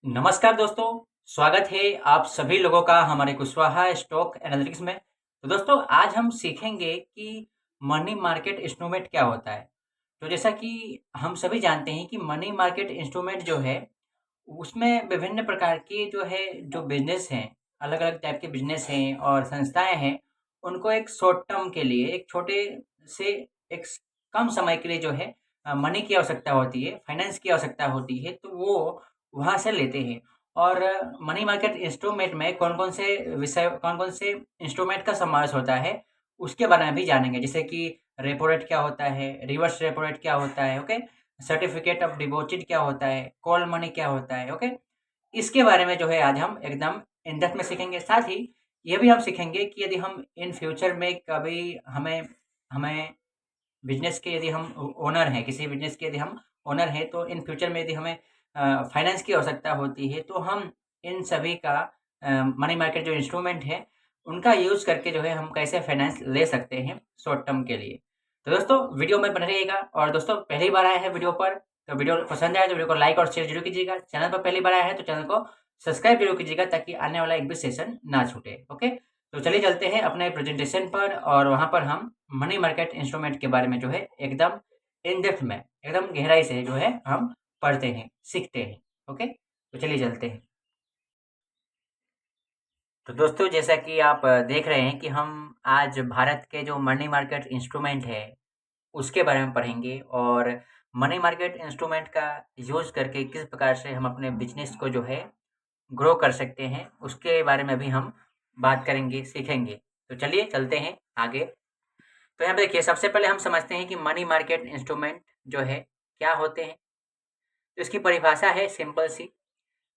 नमस्कार दोस्तों, स्वागत है आप सभी लोगों का हमारे कुशवाहा स्टॉक एनालिटिक्स में। तो दोस्तों आज हम सीखेंगे कि मनी मार्केट इंस्ट्रूमेंट क्या होता है। तो जैसा कि हम सभी जानते हैं कि मनी मार्केट इंस्ट्रूमेंट जो है, उसमें विभिन्न प्रकार के जो बिज़नेस हैं, अलग-अलग टाइप के बिज़नेस हैं और संस्थाएँ हैं, उनको एक शॉर्ट टर्म के लिए, एक छोटे से एक स कम समय के लिए मनी की आवश्यकता होती है, फाइनेंस की आवश्यकता होती है, तो वो वहाँ से लेते हैं। और मनी मार्केट इंस्ट्रूमेंट में कौन-कौन से इंस्ट्रूमेंट का समावेश होता है, उसके बारे में भी जानेंगे। जैसे कि रेपो रेट क्या होता है, रिवर्स रेपो रेट क्या होता है, ओके? सर्टिफिकेट ऑफ डिपॉजिट क्या होता है, कॉल मनी क्या होता है, ओके? इसके बारे में आज हम एकदम इन डेप्थ में सीखेंगे। साथ ही ये भी हम सीखेंगे कि यदि हम इन फ्यूचर में कभी हमें हमें बिज़नेस के यदि हम ओनर हैं, किसी बिज़नेस के यदि हम ओनर हैं, तो इन फ्यूचर में यदि हमें फाइनेंस की आवश्यकता होती है, तो हम इन सभी का मनी मार्केट जो इंस्ट्रूमेंट है, उनका यूज़ करके हम कैसे फाइनेंस ले सकते हैं शॉर्ट टर्म के लिए। तो दोस्तों वीडियो में बने रहिएगा और दोस्तों पहली बार आए हैं वीडियो पर, तो वीडियो पसंद आए तो वीडियो को लाइक और शेयर ज़रूर कीजिएगा। चैनल पर पहली बार आए हैं तो चैनल को सब्सक्राइब ज़रूर कीजिएगा ताकि आने वाला एक भी सेशन ना छूटे, ओके? तो चलिए चलते हैं अपने प्रेजेंटेशन पर और वहाँ पर हम मनी मार्केट इंस्ट्रूमेंट के बारे में एकदम इन डेप्थ में, एकदम गहराई से हम पढ़ते हैं, सीखते हैं, ओके? तो चलिए चलते हैं। तो दोस्तों जैसा कि आप देख रहे हैं कि हम आज भारत के जो मनी मार्केट इंस्ट्रूमेंट है, उसके बारे में पढ़ेंगे और मनी मार्केट इंस्ट्रूमेंट का यूज़ करके किस प्रकार से हम अपने बिज़नेस को ग्रो कर सकते हैं, उसके बारे में भी हम बात करेंगे, सीखेंगे। तो चलिए चलते हैं आगे। तो यहाँ पे देखिए सबसे पहले हम समझते हैं कि मनी मार्केट इंस्ट्रूमेंट क्या होते हैं। तो इसकी परिभाषा है सिंपल सी।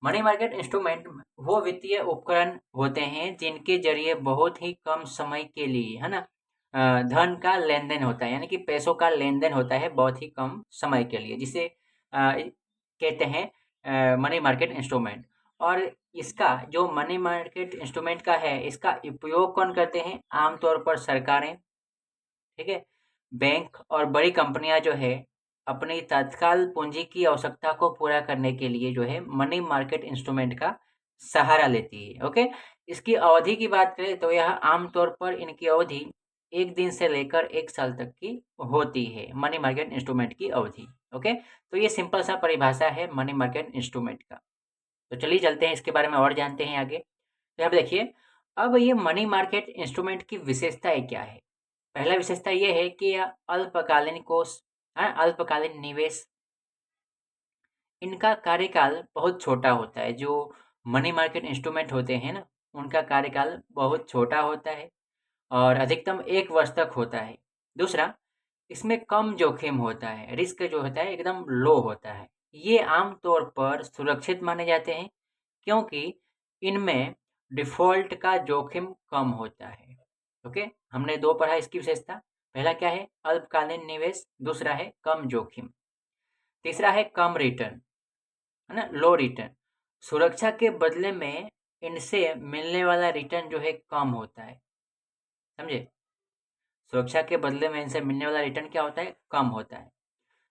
मनी मार्केट इंस्ट्रूमेंट वो वित्तीय उपकरण होते हैं जिनके ज़रिए बहुत ही कम समय के लिए, है ना? धन का लेन-देन होता है, यानी कि पैसों का लेन-देन होता है बहुत ही कम समय के लिए, जिसे कहते हैं मनी मार्केट इंस्ट्रूमेंट। और इसका जो मनी मार्केट इंस्ट्रूमेंट का है, इसका उपयोग कौन करते हैं? आम तौर पर सरकारें, ठीक है? बैंक और बड़ी कंपनियाँ अपनी तत्काल पूँजी की आवश्यकता को पूरा करने के लिए मनी मार्केट इंस्ट्रूमेंट का सहारा लेती है, ओके? इसकी अवधि की बात करें तो यह आम तौर पर इनकी अवधि 1 दिन से लेकर 1 साल तक की होती है, मनी मार्केट इंस्ट्रूमेंट की अवधि, ओके? तो ये सिंपल सा परिभाषा है मनी मार्केट इंस्ट्रूमेंट का। तो चलिए चलते हैं इसके बारे में और जानते हैं आगे। तो यहाँ पे देखिए, अब ये मनी मार्केट इंस्ट्रूमेंट की विशेषताएँ क्या है? पहला विशेषता ये है कि यह अल्पकालीन कोष, अल्पकालीन निवेश, इनका कार्यकाल बहुत छोटा होता है। जो मनी मार्केट इंस्ट्रूमेंट होते हैं ना, उनका कार्यकाल बहुत छोटा होता है और अधिकतम 1 वर्ष तक होता है। दूसरा, इसमें कम जोखिम होता है, रिस्क जो होता है एकदम लो होता है। ये आम तौर पर सुरक्षित माने जाते हैं क्योंकि इनमें डिफ़ॉल्ट का जोखिम कम होता है। ओके? हमने 2 पढ़ा इसकी विशेषता। पहला क्या है? अल्पकालीन निवेश, दूसरा है कम जोखिम। तीसरा है कम रिटर्न, है ना? लो रिटर्न। सुरक्षा के बदले में इनसे मिलने वाला रिटर्न कम होता है। समझे? सुरक्षा के बदले में इनसे मिलने वाला रिटर्न क्या होता है? कम होता है।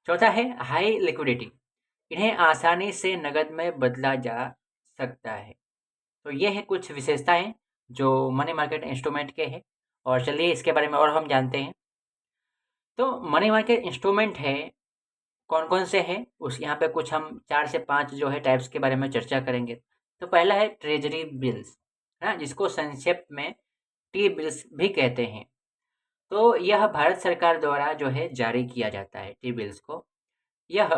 चौथा है हाई लिक्विडिटी। इन्हें आसानी से नकद में बदला जा सकता है। तो ये हैं कुछ विशेषताएँ जो मनी मार्केट इंस्ट्रूमेंट के हैं और चलिए इसके बारे में और हम जानते हैं। तो मनी मार्केट इंस्ट्रूमेंट है, कौन-कौन से हैं? उस यहाँ पे कुछ हम 4 से 5 टाइप्स के बारे में चर्चा करेंगे। तो पहला है ट्रेज़री बिल्स, है ना? जिसको संक्षेप में टी बिल्स भी कहते हैं। तो यह भारत सरकार द्वारा जारी किया जाता है टी बिल्स को। यह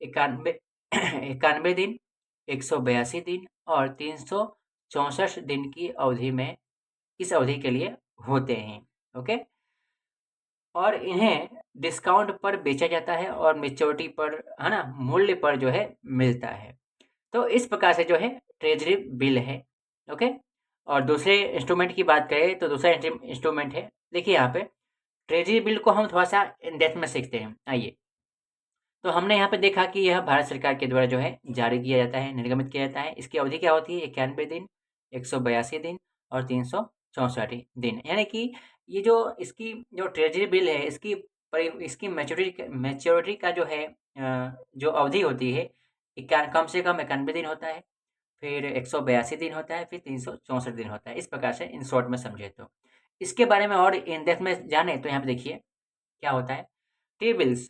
91 91 दिन, 182 दिन और 364 दिन की अवधि में इस अवधि के लिए होते हैं, ओके? और इन्हें डिस्काउंट पर बेचा जाता है और मैच्योरिटी पर, है ना, मूल्य पर मिलता है। तो इस प्रकार से ट्रेज़री बिल है, ओके? और दूसरे इंस्ट्रूमेंट की बात करें तो दूसरा इंस्ट्रूमेंट है, देखिए यहाँ पे ट्रेज़री बिल को हम थोड़ा-सा इन डेप्थ में सीखते हैं, आइए। तो हमने यहाँ पे देखा कि यह भारत सरकार के द्वारा जारी किया जाता है, निर्गमित किया जाता है। इसकी अवधि क्या होती है? 91 दिन, 182 दिन और 364 दिन। यानी कि ये जो इसकी जो ट्रेज़री बिल है, इसकी मैच्योरिटी का जो अवधि होती है, कम से कम 91 दिन होता है, फिर 182 दिन होता है, फिर 364 दिन होता है। इस प्रकार से इन शॉर्ट में समझे तो। इसके बारे में और इन डेप्थ में जाने तो यहाँ पे देखिए क्या होता है। टी बिल्स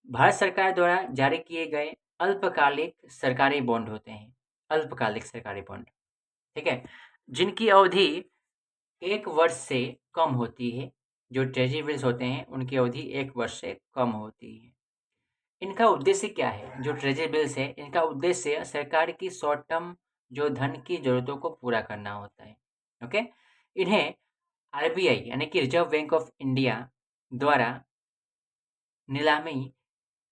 भारत सरकार द्वारा जारी किए गए अल्पकालिक सरकारी बॉन्ड होते हैं। अल्पकालिक सरकारी बॉन्ड, ठीक है, जिनकी अवधि 1 वर्ष से कम होती है। जो ट्रेजरी बिल्स होते हैं उनकी अवधि 1 वर्ष से कम होती है। इनका उद्देश्य क्या है? जो ट्रेजरी बिल्स है इनका उद्देश्य सरकार की शॉर्ट टर्म जो धन की ज़रूरतों को पूरा करना होता है। ओके? इन्हें आरबीआई यानी कि रिज़र्व बैंक ऑफ इंडिया द्वारा नीलामी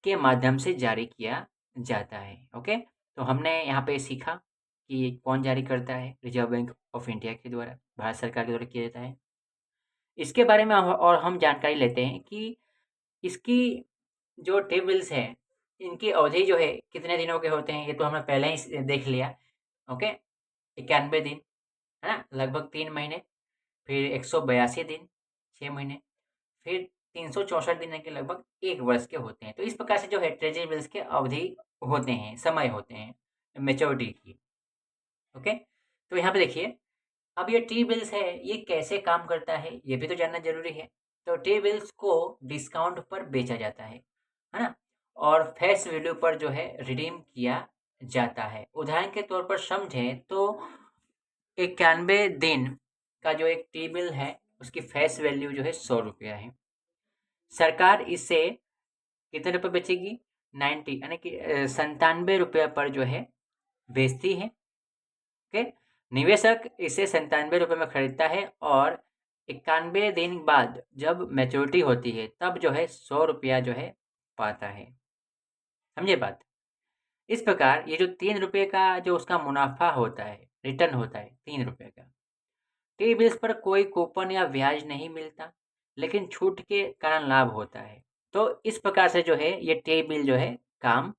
के माध्यम से जारी किया जाता है। ओके? तो हमने यहाँ पे सीखा कि कौन जारी करता है, रिज़र्व बैंक ऑफ इंडिया के द्वारा, भारत सरकार के द्वारा किया जाता है। इसके बारे में और हम जानकारी लेते हैं कि इसकी जो टी बिल्स है, इनकी अवधि जो है कितने दिनों के होते हैं, ये तो हमने पहले ही देख लिया। ओके? 91 दिन, है ना? लगभग 3 महीने, फिर 182 दिन, 6 महीने, फिर 364 दिन के लगभग 1 वर्ष के होते हैं। तो इस प्रकार से जो है ट्रेजरी बिल्स के अवधि होते हैं, समय होते हैं मैच्योरिटी की। ओके? तो यहाँ पे देखिए, अब ये टी बिल्स है, ये कैसे काम करता है, ये भी तो जानना ज़रूरी है। तो टी बिल्स को डिस्काउंट पर बेचा जाता है ना? और फेस वैल्यू पर जो है रिडीम किया जाता है। उदाहरण के तौर पर समझें तो 91 दिन का जो एक टी बिल है, उसकी फेस वैल्यू जो है 100 रुपया है। सरकार इसे कितने रुपए बेचेगी? 90 यानी कि 97 रुपये पर जो है बेचती है। ओके? निवेशक इसे 97 रुपये में खरीदता है और 91 दिन बाद जब मैच्योरिटी होती है तब जो है 100 रुपया जो है पाता है। समझे बात? इस प्रकार ये जो 3 रुपये का जो उसका मुनाफा होता है, रिटर्न होता है 3 रुपये का, टी बिल्स पर कोई कूपन या ब्याज नहीं मिलता, लेकिन छूट के कारण लाभ होता है। तो इस प्रकार से जो है ये टी बिल जो है काम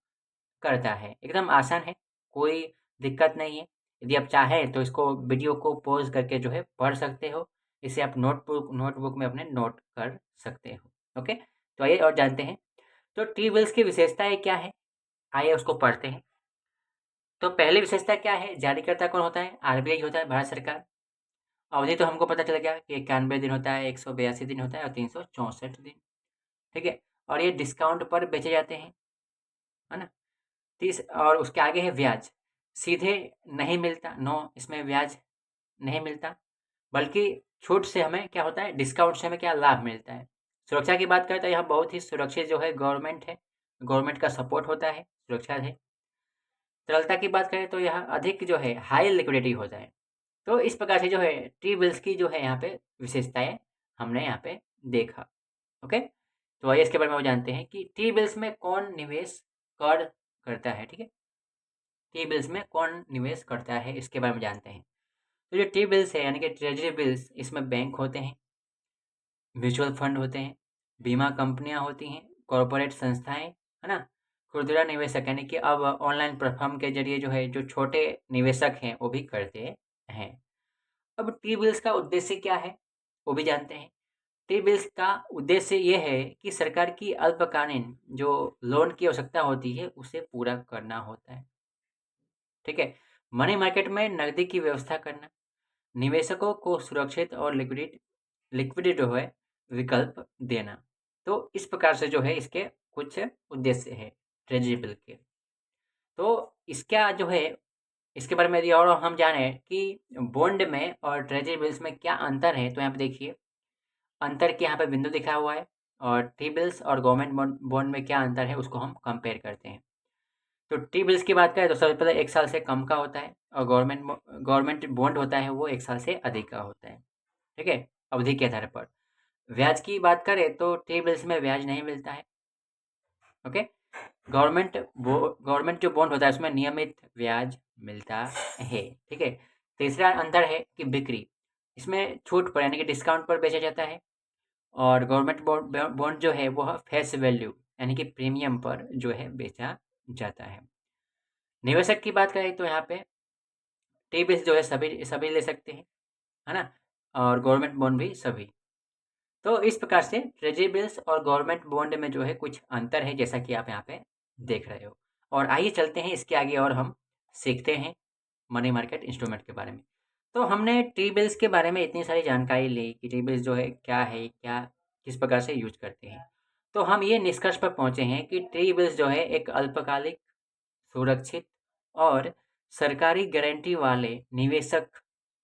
करता है। एकदम आसान है, कोई दिक्कत नहीं है। यदि आप चाहें तो इसको वीडियो को पॉज़ करके जो है पढ़ सकते हो। इसे आप नोटबुक में अपने नोट कर सकते हो। ओके? तो आइए और जानते हैं। तो टी बिल्स की विशेषताएँ क्या हैं? आइए उसको पढ़ते हैं। तो पहली विशेषता क्या है? जारीकर्ता कौन होता है? आरबीआई होता है, भारत सरकार। अवधि तो हमको पता चल गया कि 91 दिन होता है, 182 दिन होता है और 364 दिन। ठीक है? और ये डिस्काउंट पर बेचे जाते हैं, है ना? और उसके आगे है ब्याज। सीधे नहीं मिलता, नो, इसमें ब्याज नहीं मिलता, बल्कि छूट से हमें क्या होता है, डिस्काउंट से हमें क्या लाभ मिलता है। सुरक्षा की बात करें तो यह बहुत ही सुरक्षित जो है गवर्नमेंट है, गवर्नमेंट का सपोर्ट होता है, सुरक्षा है। तरलता की बात करें तो यह अधिक जो है हाई लिक्विडिटी होता है। तो इस प्रकार से जो है टी बिल्स की जो है यहाँ पे विशेषताएँ हमने यहाँ पे देखा। ओके? तो आइए इसके बारे में और जानते हैं कि टी बिल्स में कौन निवेश करता है, ठीक है? टी बिल्स में कौन निवेश करता है, इसके बारे में जानते हैं। तो जो टी बिल्स है यानी कि ट्रेजरी बिल्स, इसमें बैंक होते हैं, म्यूचुअल फंड होते हैं, बीमा कंपनियां होती हैं, कॉरपोरेट संस्थाएं, है ना? खुदरा निवेशक यानी कि अब ऑनलाइन प्लेटफॉर्म के जरिए जो है जो छोटे निवेशक हैं वो भी करते हैं। अब टी बिल्स का उद्देश्य क्या है, वो भी जानते हैं। टी बिल्स का उद्देश्य ये है कि सरकार की अल्पकालीन जो लोन की आवश्यकता होती है उसे पूरा करना होता है। ठीक है? मनी मार्केट में नकदी की व्यवस्था करना, निवेशकों को सुरक्षित और लिक्विड जो है विकल्प देना। तो इस प्रकार से जो है इसके कुछ उद्देश्य है ट्रेजरी बिल के। तो इसका जो है इसके बारे में यदि और हम जाने कि बॉन्ड में और ट्रेजरी बिल्स में क्या अंतर है, तो यहाँ पे देखिए अंतर के यहाँ पे बिंदु दिखा हुआ है और टी बिल्स और गवर्नमेंट बॉन्ड में क्या अंतर है उसको हम कंपेयर करते हैं। तो टी बिल्स की बात करें तो सबसे पहले 1 साल से कम का होता है और गवर्नमेंट बॉन्ड होता है वो 1 साल से अधिक का होता है। ठीक है? अवधि के आधार पर। ब्याज की बात करें तो टी बिल्स में ब्याज नहीं मिलता है। ओके? गवर्नमेंट जो बॉन्ड होता है उसमें नियमित ब्याज मिलता है। ठीक है? तीसरा अंतर है कि बिक्री। इसमें छूट पर यानी कि डिस्काउंट पर बेचा जाता है और गवर्नमेंट बॉन्ड जो है वह फेस वैल्यू यानी कि प्रीमियम पर जो है बेचा जाता है। निवेशक की बात करें तो यहाँ पे टी बिल्स जो है सभी सभी ले सकते हैं, है ना? और गवर्नमेंट बॉन्ड भी सभी। तो इस प्रकार से ट्रेजरी बिल्स और गवर्नमेंट बॉन्ड में जो है कुछ अंतर है जैसा कि आप यहाँ पे देख रहे हो। और आइए चलते हैं इसके आगे और हम सीखते हैं मनी मार्केट इंस्ट्रूमेंट के बारे में। तो हमने टी बिल्स के बारे में इतनी सारी जानकारी ली कि टी बिल्स जो है, क्या किस प्रकार से यूज करते हैं। तो हम ये निष्कर्ष पर पहुंचे हैं कि टी बिल्स जो है एक अल्पकालिक, सुरक्षित और सरकारी गारंटी वाले निवेशक,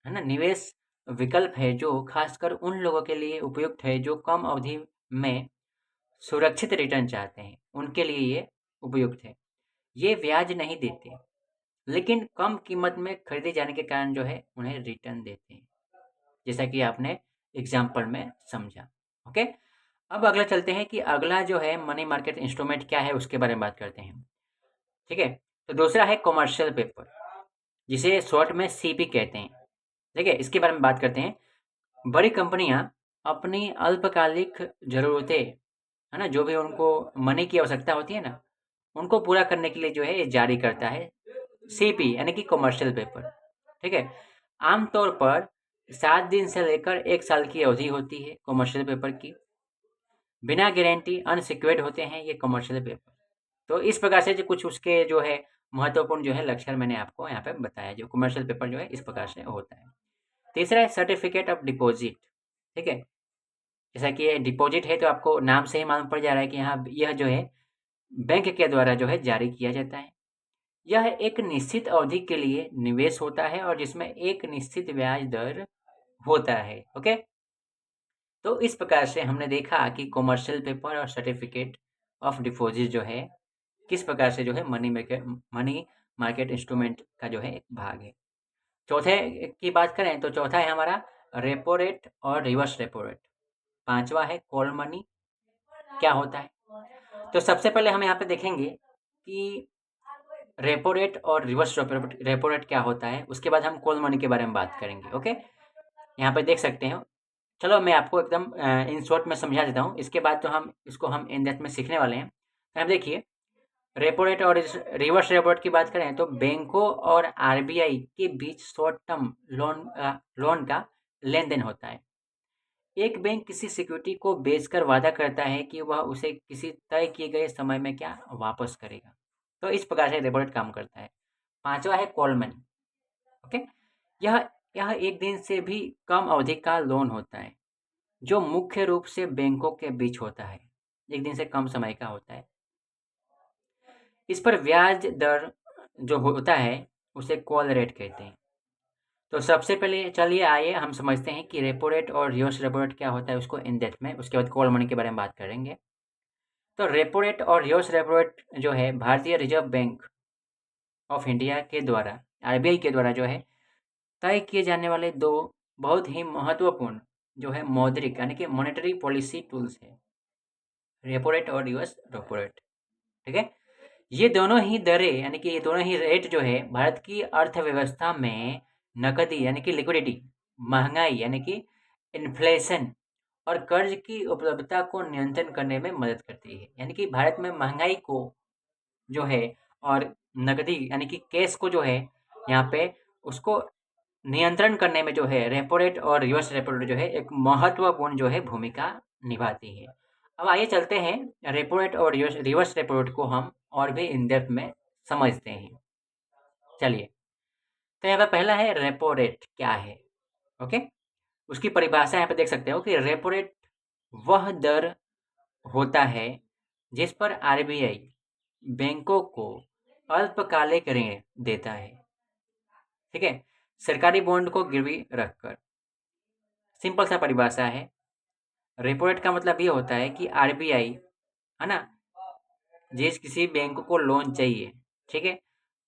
है ना, निवेश विकल्प है जो खासकर उन लोगों के लिए उपयुक्त है जो कम अवधि में सुरक्षित रिटर्न चाहते हैं, उनके लिए ये उपयुक्त है। ये ब्याज नहीं देते, लेकिन कम कीमत में खरीदे जाने के कारण जो है उन्हें रिटर्न देते हैं, जैसा कि आपने एग्जाम्पल में समझा। ओके, अब अगला चलते हैं कि अगला जो है मनी मार्केट इंस्ट्रूमेंट क्या है, उसके बारे में बात करते हैं। ठीक है, तो दूसरा है कमर्शियल पेपर, जिसे शॉर्ट में सीपी कहते हैं। ठीक है, इसके बारे में बात करते हैं। बड़ी कंपनियां अपनी अल्पकालिक ज़रूरतें, है ना, जो भी उनको मनी की आवश्यकता होती है ना, उनको पूरा करने के लिए जो है ये जारी करता है सीपी, यानी कि कमर्शियल पेपर। ठीक है, आमतौर पर 7 दिन से लेकर 1 साल की अवधि होती है कमर्शियल पेपर की। बिना गारंटी अनसिक्योर्ड होते हैं ये कमर्शियल पेपर। तो इस प्रकार से जो कुछ उसके जो है महत्वपूर्ण जो है लक्षण मैंने आपको यहाँ पे बताया, जो कमर्शियल पेपर जो है इस प्रकार से होता है। तीसरा है सर्टिफिकेट ऑफ डिपॉजिट। ठीक है, जैसा कि ये डिपॉजिट है तो आपको नाम से ही मालूम पड़ जा रहा है कि यहाँ यह जो है बैंक के द्वारा जो है जारी किया जाता है। यह एक निश्चित अवधि के लिए निवेश होता है और जिसमें एक निश्चित ब्याज दर होता है। ओके, तो इस प्रकार से हमने देखा कि कमर्शियल पेपर और सर्टिफिकेट ऑफ डिपॉजिट जो है किस प्रकार से जो है मनी मार्केट इंस्ट्रूमेंट का जो है एक भाग है। चौथे की बात करें तो चौथा है हमारा रेपो रेट और रिवर्स रेपो रेट। पांचवा है कॉल मनी, क्या होता है। तो सबसे पहले हम यहाँ पे देखेंगे कि रेपो रेट और रिवर्स रेपो रेट क्या होता है, उसके बाद हम कॉल मनी के बारे में बात करेंगे। ओके, यहाँ पे देख सकते हैं। चलो मैं आपको एकदम इन शॉर्ट में समझा देता हूँ, इसके बाद तो हम इन डेप्थ में सीखने वाले हैं। तो आप देखिए, रेपो रेट और रिवर्स रेपो रेट की बात करें तो बैंकों और आरबीआई के बीच शॉर्ट टर्म लोन का लेन देन होता है। एक बैंक किसी सिक्योरिटी को बेचकर वादा करता है कि वह उसे किसी तय किए गए समय में क्या वापस करेगा। तो इस प्रकार से रेपो रेट काम करता है। पांचवा है कॉल मनी। ओके, यह यह एक दिन से भी कम अवधि का लोन होता है जो मुख्य रूप से बैंकों के बीच होता है। एक दिन से कम समय का होता है। इस पर ब्याज दर जो होता है उसे कॉल रेट कहते हैं। तो सबसे पहले चलिए आइए हम समझते हैं कि रेपो रेट और रिवर्स रेपो रेट क्या होता है, उसको इन डेप्थ में, उसके बाद कॉल मनी के बारे में बात करेंगे। तो रेपो रेट और रिवर्स रेपो रेट जो है भारतीय रिजर्व बैंक ऑफ इंडिया के द्वारा, आरबीआई के द्वारा जो है तय किए जाने वाले दो बहुत ही महत्वपूर्ण जो है मौद्रिक यानी कि मॉनेटरी पॉलिसी टूल्स है, रेपो रेट और रिवर्स रेपो रेट। ठीक है, ये दोनों ही दरें यानी कि ये दोनों ही रेट जो है भारत की अर्थव्यवस्था में नकदी यानी कि लिक्विडिटी, महंगाई यानी कि इन्फ्लेशन और कर्ज की उपलब्धता को नियंत्रण करने में मदद करती है। यानी कि भारत में महंगाई को जो है और नकदी यानी कि कैश को जो है यहाँ पे उसको नियंत्रण करने में जो है रेपो रेट और रिवर्स रेपो रेट जो है एक महत्वपूर्ण जो है भूमिका निभाती है। अब आइए चलते हैं रेपो रेट और रिवर्स रेपो रेट को हम और भी इन डेप्थ में समझते हैं। चलिए, तो यहाँ पे पहला है रेपो रेट क्या है। ओके, उसकी परिभाषा यहाँ पे देख सकते हो कि रेपो रेट वह दर होता है जिस पर आरबीआई बैंकों को अल्पकालिक ऋण देता है। ठीक है, सरकारी बॉन्ड को गिरवी रखकर। सिंपल सा परिभाषा है। रेपो रेट का मतलब ये होता है कि आरबीआई, है ना, जिस किसी बैंक को लोन चाहिए, ठीक है,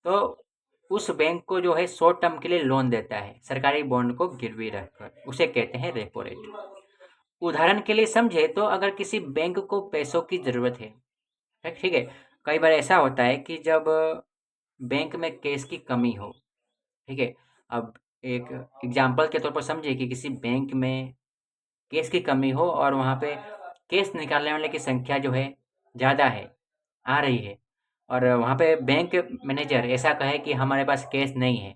तो उस बैंक को जो है शॉर्ट टर्म के लिए लोन देता है सरकारी बॉन्ड को गिरवी रखकर, उसे कहते हैं रेपो रेट। उदाहरण के लिए समझे तो अगर किसी बैंक को पैसों की ज़रूरत है, ठीक है, कई बार ऐसा होता है कि जब बैंक में कैश की कमी हो, ठीक है, अब एक एग्जाम्पल के तौर पर समझिए कि किसी बैंक में कैश की कमी हो और वहाँ पे कैश निकालने वाले की संख्या जो है ज़्यादा है, आ रही है, और वहाँ पे बैंक मैनेजर ऐसा कहे कि हमारे पास कैश नहीं है,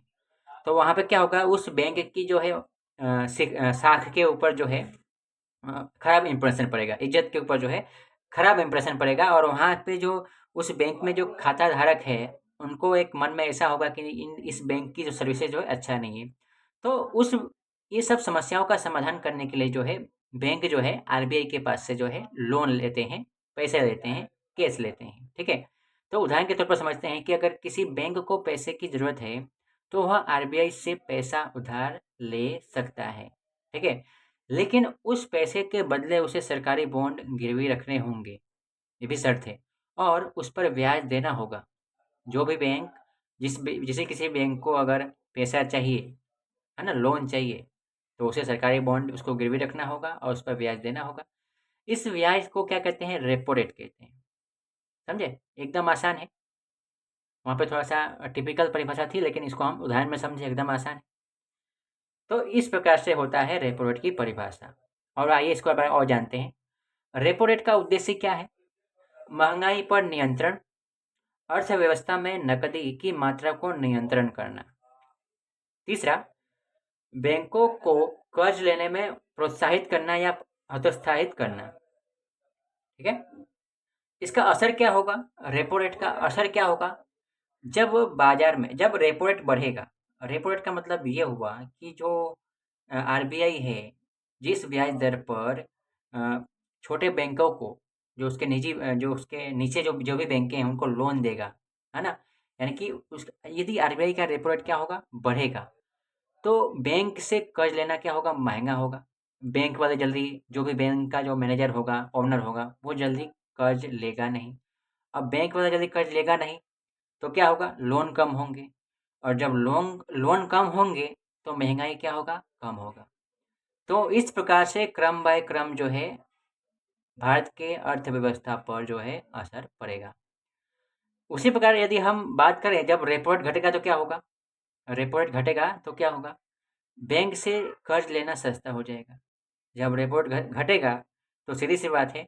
तो वहाँ पे क्या होगा, उस बैंक की जो है साख के ऊपर जो है खराब इंप्रेशन पड़ेगा, इज्जत के ऊपर जो है खराब इंप्रेशन पड़ेगा, और वहाँ पे जो उस बैंक में जो खाता धारक है, उनको एक मन में ऐसा होगा कि इस बैंक की जो सर्विसेज जो है अच्छा नहीं है। तो उस ये सब समस्याओं का समाधान करने के लिए जो है बैंक जो है आरबीआई के पास से जो है लोन लेते हैं, पैसे लेते हैं, कैश लेते हैं, ठीक है? तो उदाहरण के तौर पर समझते हैं कि अगर किसी बैंक को पैसे की ज़रूरत है, तो वह आरबीआई से पैसा उधार ले सकता है, ठीक है? लेकिन उस पैसे के बदले उसे सरकारी बॉन्ड गिरवी रखने होंगे, ये भी शर्त है, और उस पर ब्याज देना होगा। जो भी बैंक जिसे किसी बैंक को अगर पैसा चाहिए, है ना, लोन चाहिए, तो उसे सरकारी बॉन्ड उसको गिरवी रखना होगा और उस पर ब्याज देना होगा। इस ब्याज को क्या कहते हैं? रेपो रेट कहते हैं। समझे? एकदम आसान है। वहाँ पे थोड़ा-सा टिपिकल परिभाषा थी, लेकिन इसको हम उदाहरण में समझे, एकदम आसान है। तो इस प्रकार से होता है रेपो रेट की परिभाषा। और आइए इसको बारे और जानते हैं। रेपो रेट का उद्देश्य क्या है? महँगाई पर नियंत्रण, अर्थव्यवस्था में नकदी की मात्रा को नियंत्रण करना। तीसरा, बैंकों को कर्ज लेने में प्रोत्साहित करना या हतोत्साहित करना। ठीक है? इसका असर क्या होगा? रेपो रेट का असर क्या होगा? जब बाजार में जब रेपो रेट बढ़ेगा, रेपो रेट का मतलब ये हुआ कि जो आरबीआई है, जिस ब्याज दर पर छोटे बैंकों को, जो उसके नीचे जो भी बैंकें हैं उनको लोन देगा, है ना? यानी कि उस यदि आरबीआई का रेपो रेट क्या होगा? बढ़ेगा, तो बैंक से कर्ज लेना क्या होगा? महँगा होगा। बैंक वाले जल्दी, जो भी बैंक का जो मैनेजर होगा, ओनर होगा, वो जल्दी कर्ज लेगा नहीं। अब बैंक वाला जल्दी कर्ज लेगा नहीं, तो क्या होगा? लोन कम होंगे, और जब लोन लोन कम होंगे, तो महँगाई क्या होगा? कम होगा। तो इस प्रकार से क्रम बाय क्रम जो है भारत के अर्थव्यवस्था पर जो है असर पड़ेगा। उसी प्रकार यदि हम बात करें, जब रेपो रेट घटेगा तो क्या होगा? रेपो रेट घटेगा तो क्या होगा? बैंक से कर्ज लेना सस्ता हो जाएगा। जब रेपो रेट घटेगा, तो सीधी-सी बात है,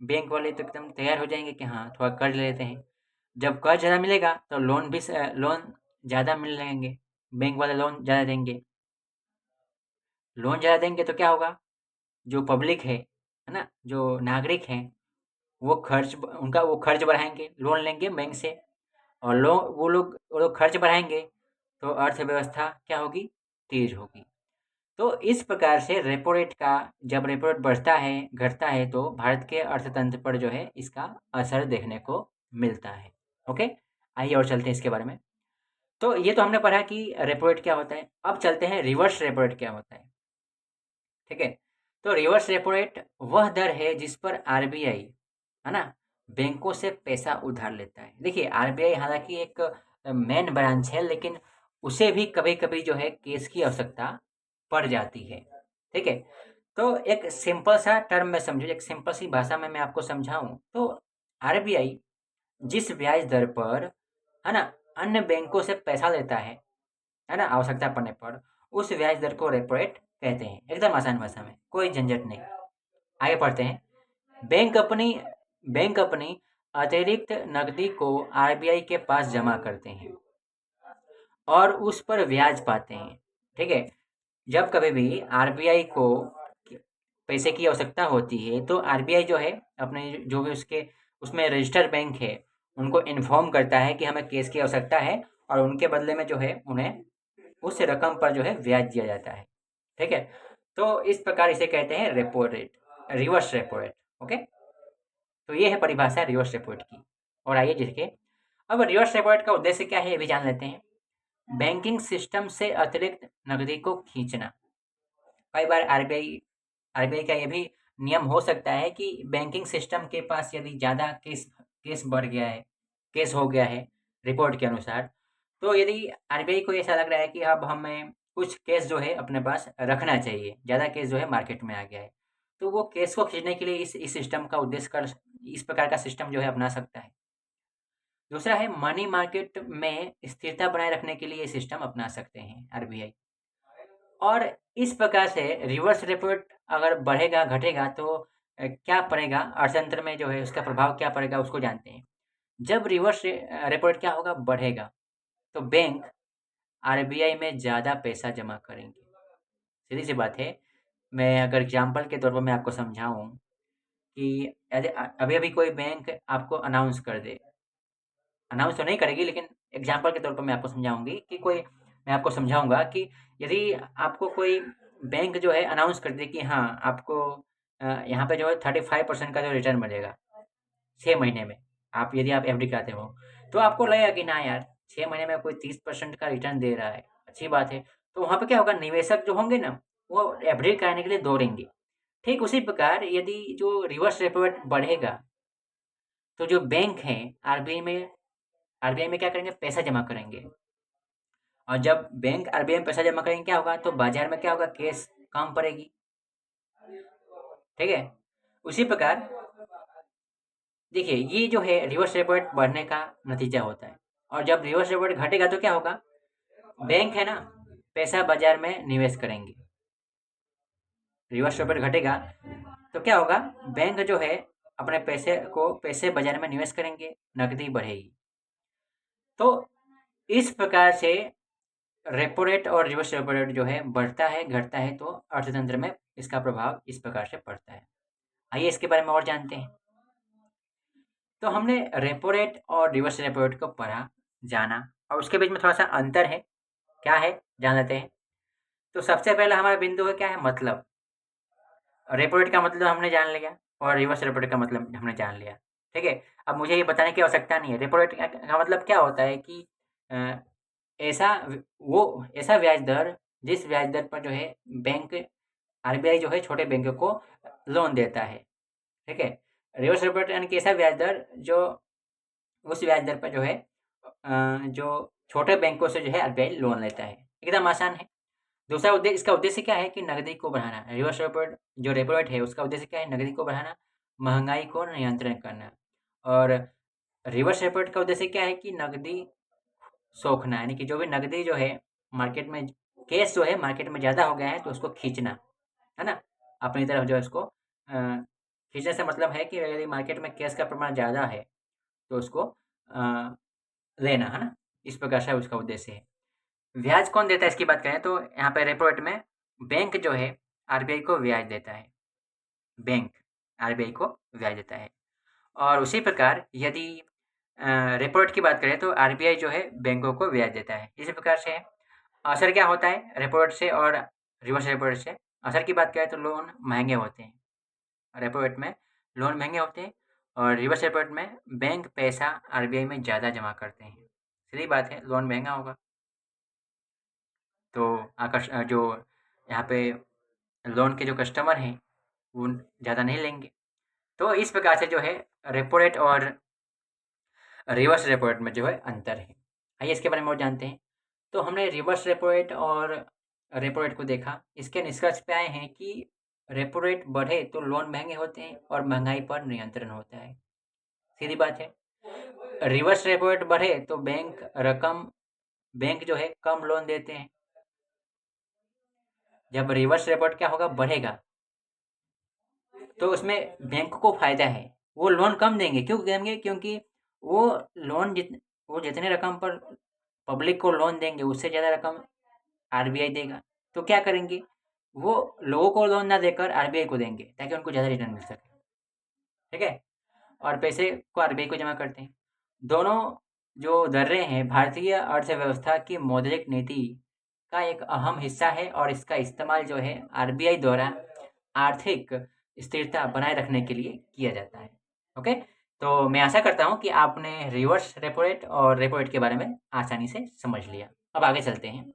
बैंक वाले तो एकदम तैयार हो जाएँगे कि हाँ, थोड़ा कर्ज ले लेते हैं। जब कर्ज ज़्यादा मिलेगा, तो लोन ज़्यादा मिलने लगेंगे, बैंक वाले लोन ज़्यादा देंगे। लोन ज़्यादा देंगे तो क्या होगा? जो पब्लिक है ना? जो नागरिक हैं, वो खर्च बढ़ाएँगे, लोन लेंगे बैंक से, और वो लोग खर्च बढ़ाएँगे, तो अर्थव्यवस्था क्या होगी? तेज़ होगी। तो इस प्रकार से जब रेपो रेट बढ़ता है, घटता है, तो भारत के अर्थतंत्र पर जो है इसका असर देखने को मिलता है। ओके? आइए और चलते हैं इसके बारे में। तो ये तो हमने पढ़ा कि रेपो रेट क्या होता है। अब चलते हैं रिवर्स रेपो रेट क्या होता है। ठीक है? तो रिवर्स रेपो रेट वह दर है जिस पर आरबीआई, है ना, बैंकों से पैसा उधार लेता है। देखिए, आरबीआई हालाँकि एक मेन ब्रांच है, लेकिन उसे भी कभी-कभी जो है केस की आवश्यकता पड़ जाती है। ठीक है? तो एक सिंपल सा टर्म में समझो, एक सिंपल सी भाषा में मैं आपको समझाऊँ, तो आरबीआई जिस ब्याज दर पर, है ना, अन्य बैंकों से पैसा लेता है ना, आवश्यकता पड़ने पर, उस ब्याज दर को रेपो रेट कहते हैं। एकदम आसान भाषा में, कोई झंझट नहीं। आगे पढ़ते हैं। बैंक अपनी बैंक अपनी अतिरिक्त नकदी को आरबीआई के पास जमा करते हैं और उस पर ब्याज पाते हैं। ठीक है? जब कभी भी आरबीआई को पैसे की आवश्यकता होती है, तो आरबीआई जो है अपने जो भी उसके उसमें रजिस्टर्ड बैंक है, उनको इन्फॉर्म करता है कि हमें कैश की आवश्यकता है, और उनके बदले में जो है उन्हें उस रकम पर जो है ब्याज दिया जाता है। ठीक है? तो इस प्रकार इसे कहते हैं repo rate, reverse repo rate. Okay? तो ये है परिभाषा रिवर्स रेपो रेट की। और आइए देखिए, अब रिवर्स रेपो रेट का उद्देश्य क्या है, ये भी जान लेते हैं। बैंकिंग सिस्टम से अतिरिक्त नकदी को खींचना। कई बार आरबीआई आरबीआई का ये भी नियम हो सकता है कि बैंकिंग सिस्टम के पास यदि ज़्यादा केस बढ़ गया है, केस हो गया है रिपोर्ट के अनुसार, तो यदि आरबीआई को ऐसा लग रहा है कि अब हमें कुछ केस जो है अपने पास रखना चाहिए, ज़्यादा केस जो है मार्केट में आ गया है, तो वो केस को खींचने के लिए इस सिस्टम का उद्देश्य कर इस प्रकार का सिस्टम जो है अपना सकता है। दूसरा है, मनी मार्केट में स्थिरता बनाए रखने के लिए ये सिस्टम अपना सकते हैं आरबीआई। और इस प्रकार से रिवर्स रेपो रेट अगर बढ़ेगा, घटेगा, तो क्या पड़ेगा अर्थतंत्र में, जो है उसका प्रभाव क्या पड़ेगा उसको जानते हैं। जब रेपो रेट क्या होगा? बढ़ेगा, तो बैंक आरबीआई में ज़्यादा पैसा जमा करेंगे। सीधी-सी बात है। मैं अगर एग्ज़ाम्पल के तौर पर मैं आपको समझाऊँ कि अभी-अभी कोई बैंक आपको अनाउंस कर दे अनाउंस तो नहीं करेगी, लेकिन एग्जाम्पल के तौर पर मैं आपको समझाऊँगी कि कोई मैं आपको समझाऊँगा कि यदि आपको कोई बैंक जो है अनाउंस कर दे कि हाँ, आपको यहाँ पे जो है 35% का जो रिटर्न मिलेगा 6 महीने में, आप यदि आप एफडी कराते हो, तो आपको लगेगा कि ना यार 6 महीने में कोई 30% का रिटर्न दे रहा है, अच्छी बात है। तो वहाँ पे क्या होगा, निवेशक जो होंगे ना, वो एफडी कराने के लिए दौड़ेंगे। ठीक उसी प्रकार यदि जो रिवर्स रेपो रेट बढ़ेगा, तो जो बैंक हैं आरबीआई में क्या करेंगे, पैसा जमा करेंगे। और जब बैंक आरबीआई में पैसा जमा करेंगे क्या होगा, तो बाजार में क्या होगा, कैश कम पड़ेगी। ठीक है, उसी प्रकार देखिए ये जो है रिवर्स रेपो रेट बढ़ने का नतीजा होता है। और जब रिवर्स रेपो रेट घटेगा तो क्या होगा, बैंक है ना, पैसा बाजार में निवेश करेंगे। रिवर्स रेपो रेट घटेगा तो क्या होगा, बैंक जो है अपने पैसे बाजार में निवेश करेंगे, नकदी बढ़ेगी। तो इस प्रकार से रेपो रेट और रिवर्स रेपो रेट जो है बढ़ता है घटता है, तो अर्थतंत्र में इसका प्रभाव इस प्रकार से पड़ता है। आइए इसके बारे में और जानते हैं। तो हमने रेपो रेट और रिवर्स रेपो रेट को पढ़ा, जाना, और उसके बीच में थोड़ा सा अंतर है, क्या है जान लेते हैं। तो सबसे पहला हमारा बिंदु है क्या है, मतलब रेपो रेट का मतलब हमने जान लिया और रिवर्स रेपो रेट का मतलब हमने जान लिया। ठीक है, अब मुझे ये बताने की आवश्यकता नहीं है रेपो रेट का मतलब क्या होता है कि अ, ऐसा ऐसा ब्याज दर, जिस ब्याज दर पर जो है बैंक आरबीआई जो है छोटे बैंकों को लोन देता है। ठीक है, रिवर्स रेपो रेट यानी कि ऐसा ब्याज दर जो उस ब्याज दर पर जो है जो छोटे बैंकों से जो है आरबीआई लोन लेता है। एकदम आसान है। दूसरा उद्देश्य, इसका उद्देश्य क्या है कि नकदी को बढ़ाना। रिवर्स रेपो रेट जो रेपो रेट है उसका उद्देश्य क्या है, नकदी को बढ़ाना, महंगाई को नियंत्रण करना। और रिवर्स रेपो रेट का उद्देश्य क्या है कि नकदी सोखना, यानी कि जो भी नकदी जो है मार्केट में, कैश जो है मार्केट में ज़्यादा हो गया है तो उसको खींचना, है ना, अपनी तरफ जो है उसको खींचने से मतलब है कि यदि मार्केट में कैश का प्रमाण ज़्यादा है तो उसको लेना, है ना, इस प्रकार से उसका उद्देश्य है। ब्याज कौन देता है इसकी बात करें तो यहाँ पे रेपो रेट में बैंक जो है आरबीआई को ब्याज देता है। बैंक आरबीआई को ब्याज देता है। और उसी प्रकार यदि रेपो रेट की बात करें तो आरबीआई जो है बैंकों को ब्याज देता है। इसी प्रकार से असर क्या होता है रेपो रेट से और रिवर्स रेपो रेट से। असर की बात करें तो लोन महंगे होते हैं, रेपो रेट में लोन महंगे होते हैं, और रिवर्स रेपो रेट में बैंक पैसा आरबीआई में ज़्यादा जमा करते हैं। सीधी बात है, लोन महंगा होगा तो जो यहाँ पे लोन के जो कस्टमर हैं वो ज़्यादा नहीं लेंगे। तो इस प्रकार से जो है रेपो रेट और रिवर्स रेपो रेट में जो है अंतर है। आइए इसके बारे में और जानते हैं। तो हमने रिवर्स रेपो रेट और रेपो रेट को देखा, इसके निष्कर्ष पे आए हैं कि रेपो रेट बढ़े तो लोन महंगे होते हैं और महंगाई पर नियंत्रण होता है। सीधी बात है। रिवर्स रेपो रेट बढ़े तो बैंक जो है कम लोन देते हैं। जब रिवर्स रेपो रेट क्या होगा, बढ़ेगा, तो उसमें बैंक को फ़ायदा है, वो लोन कम देंगे। क्यों देंगे, क्योंकि वो लोन वो जितने रकम पर पब्लिक को लोन देंगे उससे ज़्यादा रकम आरबीआई देगा। तो क्या करेंगे, वो लोगों को लोन ना देकर आरबीआई को देंगे ताकि उनको ज़्यादा रिटर्न मिल सके। ठीक है, और पैसे को आरबीआई को जमा करते हैं। दोनों जो दरें हैं भारतीय अर्थव्यवस्था की मौद्रिक नीति का एक अहम हिस्सा है, और इसका इस्तेमाल जो है आरबीआई द्वारा आर्थिक स्थिरता बनाए रखने के लिए किया जाता है। ओके, तो मैं आशा करता हूँ कि आपने रिवर्स रेपो रेट और रेपो रेट के बारे में आसानी से समझ लिया। अब आगे चलते हैं।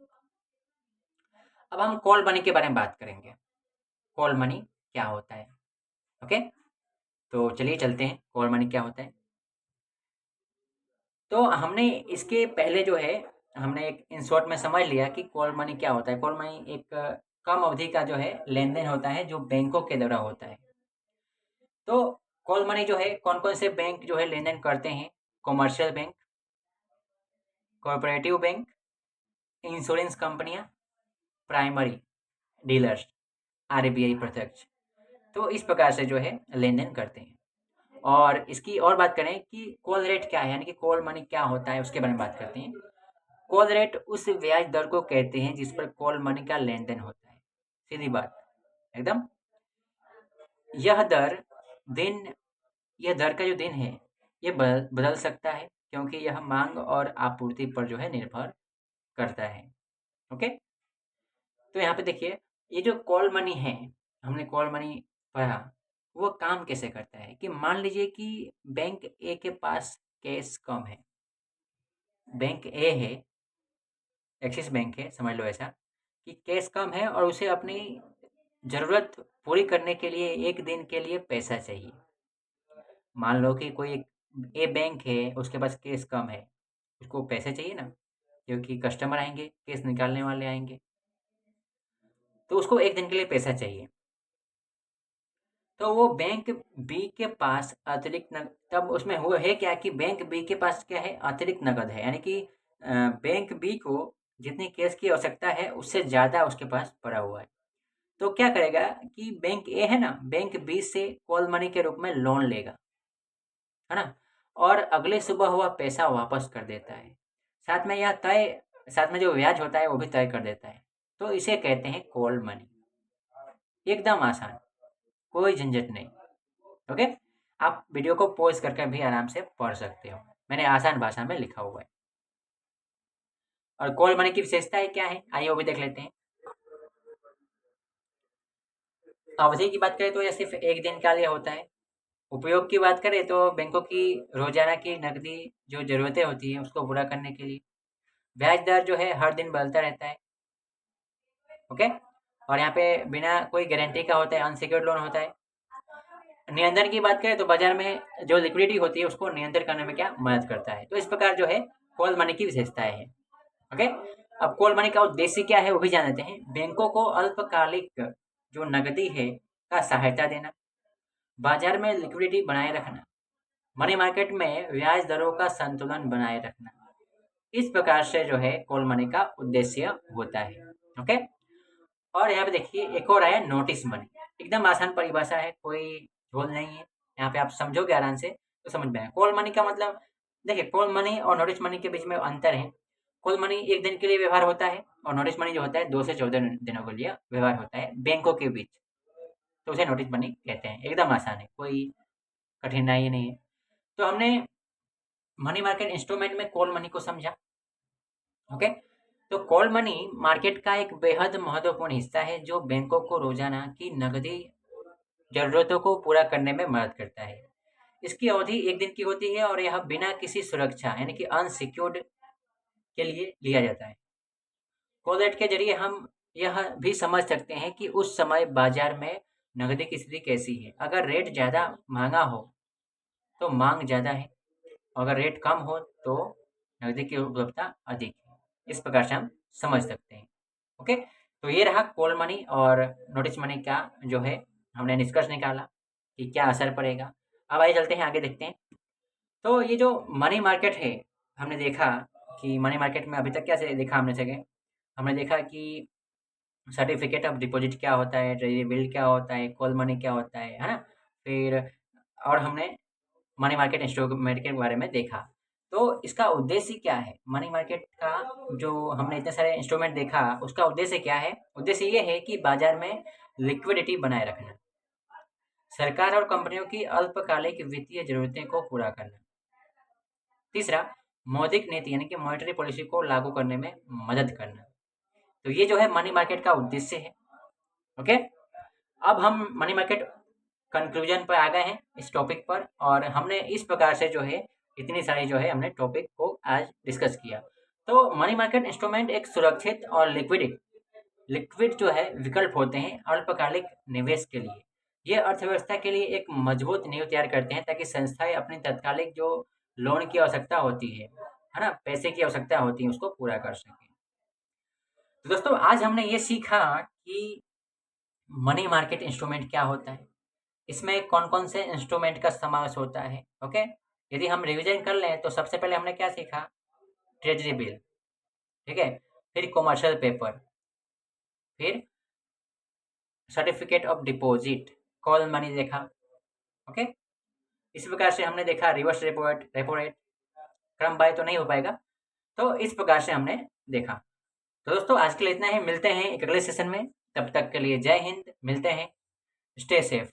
अब हम कॉल मनी के बारे में बात करेंगे। कॉल मनी क्या होता है? ओके, तो चलिए चलते हैं, कॉल मनी क्या होता है। तो हमने इसके पहले जो है हमने एक इन शॉर्ट में समझ लिया कि कॉल मनी क्या होता है। कॉल मनी एक कम अवधि का जो है लेन-देन होता है जो बैंकों के द्वारा होता है। तो कॉल मनी जो है कौन-कौन से बैंक जो है लेन-देन करते हैं? Commercial bank, cooperative bank, insurance कंपनियाँ, प्राइमरी डीलर्स, आरबीआई प्रत्यक्ष। तो इस प्रकार से जो है लेन-देन करते हैं। और इसकी और बात करें कि कॉल रेट क्या है, यानी कि कॉल मनी क्या होता है उसके बारे में बात करते हैं। कॉल रेट उस ब्याज दर को कहते हैं जिस पर कॉल मनी का लेन-देन होता है। सीधी बात, एकदम। यह दर दिन यह दर का जो दिन है, ये बदल बदल सकता है। क्योंकि यह मांग और आपूर्ति पर जो है निर्भर करता है। ओके, तो यहाँ पे देखिए, ये जो कॉल मनी है, हमने कॉल मनी पढ़ा, वो काम कैसे करता है कि मान लीजिए कि बैंक ए के पास कैश कम है। बैंक ए है, एक्सिस बैंक है, समझ लो ऐसा कि कैश कम है और उसे अपनी ज़रूरत पूरी करने के लिए 1 दिन के लिए पैसा चाहिए। मान लो कि कोई ए बैंक है, उसके पास कैश कम है, उसको पैसे चाहिए ना, क्योंकि कस्टमर आएँगे, कैश निकालने वाले आएँगे, तो उसको 1 दिन के लिए पैसा चाहिए। तो वो बैंक बी के पास अतिरिक्त नग तब उसमें हुआ है क्या कि बैंक बी के पास क्या है, अतिरिक्त नकद है। यानी कि बैंक बी को जितनी कैश की आवश्यकता है, उससे ज़्यादा उसके पास पड़ा हुआ है। तो क्या करेगा कि बैंक ए है ना, बैंक बी से कॉल मनी के रूप में लोन लेगा, है ना? और अगले सुबह वह पैसा वापस कर देता है। साथ में यह तय साथ में जो ब्याज होता है, वो भी तय कर देता है। तो इसे कहते हैं कॉल मनी। एकदम आसान, कोई झंझट नहीं। ओके, आप वीडियो को पॉज करके भी आराम से पढ़ सकते हो, मैंने आसान भाषा में लिखा हुआ है। और कॉल मनी की विशेषताएं क्या है, आइए वो भी देख लेते हैं। अवधि की बात करें तो यह सिर्फ 1 दिन का लिए होता है। उपयोग की बात करें तो बैंकों की रोजाना की नकदी जो जरूरतें होती हैं, उसको पूरा करने के लिए। ब्याज दर जो है हर दिन बदलता रहता है। ओके, और यहाँ पे बिना कोई गारंटी का होता है, अनसिक्योर्ड लोन होता है। नियंत्रण की बात करें तो बाजार में जो लिक्विडिटी होती है, उसको नियंत्रित करने में क्या मदद करता है। तो इस प्रकार जो है कॉल मनी की विशेषताएं हैं। ओके, अब कॉल मनी का उद्देश्य क्या है वो भी जान लेते हैं। बैंकों को अल्पकालिक जो नकदी है का सहायता देना, बाजार में लिक्विडिटी बनाए रखना, मनी मार्केट में ब्याज दरों का संतुलन बनाए रखना। इस प्रकार से जो है कॉल मनी का उद्देश्य होता है। ओके, और यहाँ पे देखिए एक और है नोटिस मनी। एकदम आसान परिभाषा है, कोई झोल नहीं है। यहाँ पे आप समझोगे आराम से तो समझ में आएगा। कॉल मनी का मतलब देखिए, कॉल मनी और नोटिस मनी के बीच में अंतर है। कॉल मनी 1 दिन के लिए व्यवहार होता है और नोटिस मनी जो होता है 2 से 14 दिनों के लिए व्यवहार होता है बैंकों के बीच। तो उसे नोटिस मनी कहते हैं। एकदम आसान है, कोई कठिनाई नहीं है। तो हमने मनी मार्केट इंस्ट्रूमेंट में कॉल मनी को समझा। ओके, तो कॉल मनी मार्केट का एक बेहद महत्वपूर्ण हिस्सा है जो बैंकों को रोजाना की नकदी जरूरतों को पूरा करने में मदद करता है। इसकी अवधि 1 दिन की होती है और यह बिना किसी सुरक्षा यानी कि अनसिक्योर्ड के लिए लिया जाता है। कॉल रेट के जरिए हम यह भी समझ सकते हैं कि उस समय बाजार में नकदी की स्थिति कैसी है। अगर रेट ज़्यादा महंगा हो तो मांग ज़्यादा है, अगर रेट कम हो तो नकदी की उपलब्धता अधिक है। इस प्रकार से हम समझ सकते हैं। ओके, तो ये रहा कॉल मनी और नोटिस मनी का जो है हमने निष्कर्ष निकाला कि क्या असर पड़ेगा। अब आइए चलते हैं आगे देखते हैं। तो ये जो मनी मार्केट है, हमने देखा कि मनी मार्केट में अभी तक क्या से देखा हमने जगह, हमने देखा कि सर्टिफिकेट ऑफ डिपॉजिट क्या होता है, ट्रेजरी बिल क्या होता है, कॉल मनी क्या होता है ना? फिर और हमने मनी मार्केट इंस्ट्रूमेंट के बारे में देखा। तो इसका उद्देश्य क्या है? मनी मार्केट का जो हमने इतने सारे इंस्ट्रूमेंट देखा, उसका उद्देश्य क्या है? उद्देश्य ये है कि बाजार में लिक्विडिटी बनाए रखना, सरकार और कंपनियों की अल्पकालिक वित्तीय जरूरतें को पूरा करना। तीसरा, मौद्रिक नीति यानी कि मॉनेटरी पॉलिसी को लागू करने में मदद करना। तो ये जो है मनी मार्केट का उद्देश्य है। ओके, अब हम मनी मार्केट कंक्लूजन पर आ गए हैं इस टॉपिक पर, और हमने इस प्रकार से जो है इतनी सारी जो है हमने टॉपिक को आज डिस्कस किया। तो मनी मार्केट इंस्ट्रूमेंट एक सुरक्षित और लिक्विड जो है विकल्प होते हैं अल्पकालिक निवेश के लिए। ये अर्थव्यवस्था के लिए एक मजबूत नींव तैयार करते हैं ताकि संस्थाएं अपनी तात्कालिक जो लोन की आवश्यकता होती है ना, पैसे की आवश्यकता होती है, उसको पूरा कर सकें। तो दोस्तों आज हमने ये सीखा कि मनी मार्केट इंस्ट्रूमेंट क्या होता है, इसमें कौन-कौन से इंस्ट्रूमेंट का समावेश होता है। ओके, यदि हम रिवीजन कर लें तो सबसे पहले हमने क्या सीखा? ट्रेजरी बिल, ठीक है? फिर कमर्शियल पेपर, फिर certificate of deposit, call money देखा। ओके, इस प्रकार से हमने देखा रिवर्स रेपो रेट, क्रम बाय तो नहीं हो पाएगा। तो इस प्रकार से हमने देखा। तो दोस्तों आज के लिए इतना ही, मिलते हैं एक अगले सेशन में। तब तक के लिए जय हिंद, मिलते हैं, स्टे सेफ।